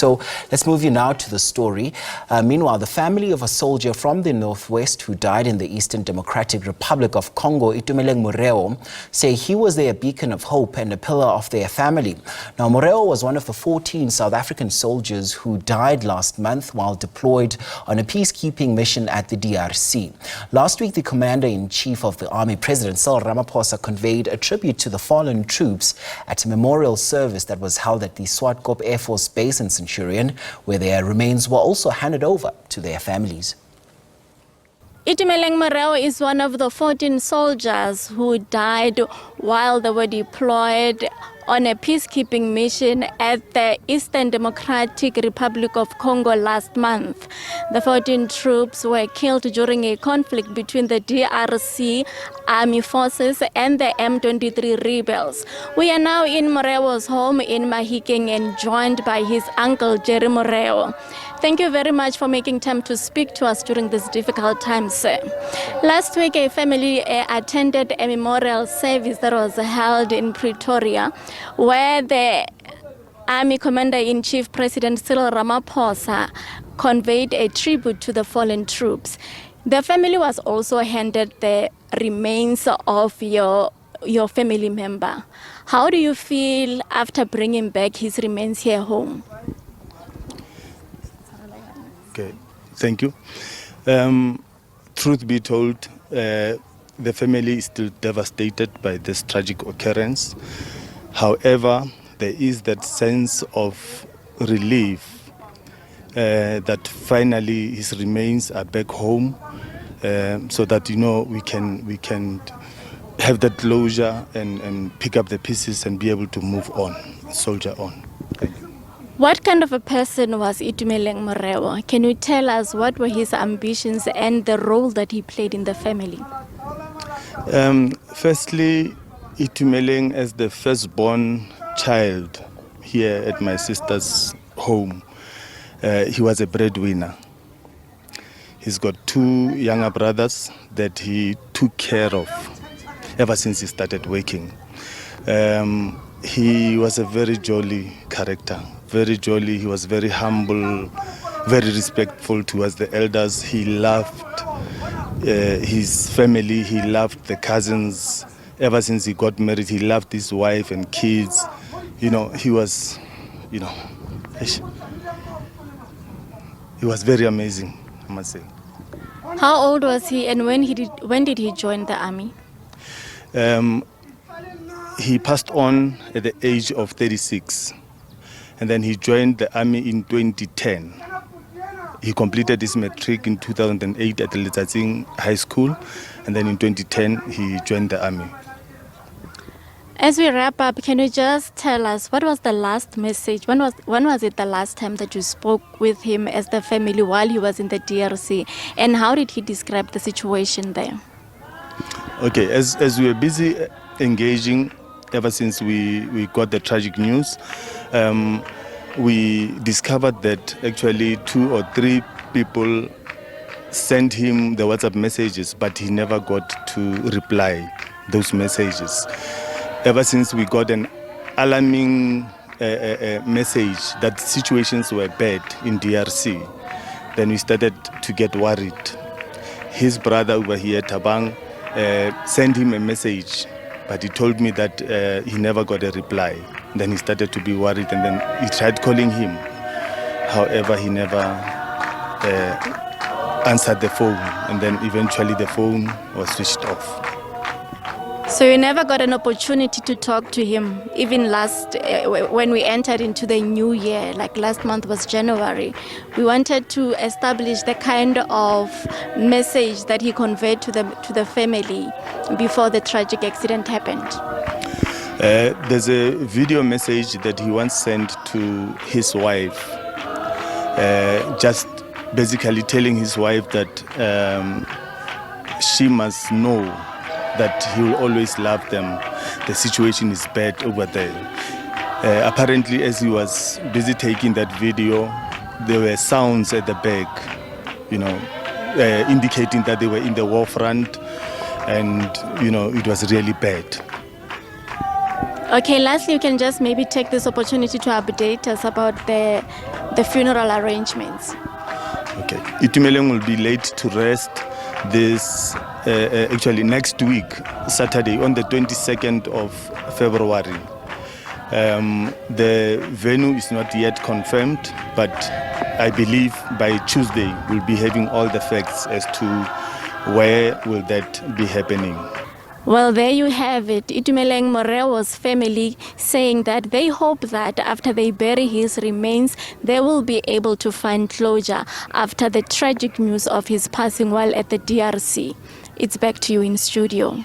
So let's move you now to the story. Meanwhile, the family of a soldier from the northwest who died in the Eastern Democratic Republic of Congo, Itumeleng Moreo, say he was their beacon of hope and a pillar of their family. Now, Moreo was one of the 14 South African soldiers who died last month while deployed on a peacekeeping mission at the DRC. Last week, the Commander-in-Chief of the Army, President Cyril Ramaphosa, conveyed a tribute to the fallen troops at a memorial service that was held at the Swartkop Air Force Base in Centurion, where their remains were also handed over to their families. Itumeleng Moreo is one of the 14 soldiers who died while they were deployed on a peacekeeping mission at the Eastern Democratic Republic of Congo last month. The 14 troops were killed during a conflict between the DRC Army forces and the M23 rebels. We are now in Moreo's home in Mahikeng and joined by his uncle, Jerry Moreo. Thank you very much for making time to speak to us during this difficult time, sir. Last week, a family attended a memorial service that was held in Pretoria, where the Army Commander-in-Chief, President Cyril Ramaphosa, conveyed a tribute to the fallen troops. The family was also handed the remains of your family member. How do you feel after bringing back his remains here home? Okay, thank you. Truth be told, the family is still devastated by this tragic occurrence. However, there is that sense of relief that finally his remains are back home, so that we can have that closure and pick up the pieces and be able to move on, soldier on. Thank you. What kind of a person was Itumeleng Moreo? Can you tell us what were his ambitions and the role that he played in the family? Firstly, Itumeleng, as the firstborn child here at my sister's home, he was a breadwinner. He's got two younger brothers that he took care of ever since he started working. He was a very jolly character. Very jolly, he was very humble, very respectful towards the elders. He loved his family, he loved the cousins. Ever since he got married, he loved his wife and kids. He was, he was very amazing, I must say. How old was he and when did he join the army? He passed on at the age of 36. And then he joined the army in 2010. He completed his matric in 2008 at the Letsatsing High School, and then in 2010 he joined the army. As we wrap up, can you just tell us what was the last message? When was it the last time that you spoke with him as the family while he was in the DRC, and how did he describe the situation there? Okay, as we were busy engaging ever since we got the tragic news, we discovered that actually 2 or 3 people sent him the WhatsApp messages, but he never got to reply those messages. Ever since we got an alarming message that situations were bad in DRC, then we started to get worried. His brother over here, Tabang, sent him a message, but he told me that he never got a reply. Then he started to be worried, and then he tried calling him. However, he never answered the phone, and then eventually the phone was switched off. So you never got an opportunity to talk to him, even when we entered into the new year, like last month was January. We wanted to establish the kind of message that he conveyed to the family before the tragic accident happened. There's a video message that he once sent to his wife, just basically telling his wife that she must know that he will always love them. The situation is bad over there. Apparently, as he was busy taking that video, there were sounds at the back, indicating that they were in the war front, and it was really bad. Okay, lastly, you can just maybe take this opportunity to update us about the the funeral arrangements? Okay. Itumeleng will be laid to rest this actually next week, Saturday, on the 22nd of February. The venue is not yet confirmed, but I believe by Tuesday we'll be having all the facts as to where will that be happening. Well, there you have it. Itumeleng Moreo's family saying that they hope that after they bury his remains, they will be able to find closure after the tragic news of his passing while at the DRC. It's back to you in studio.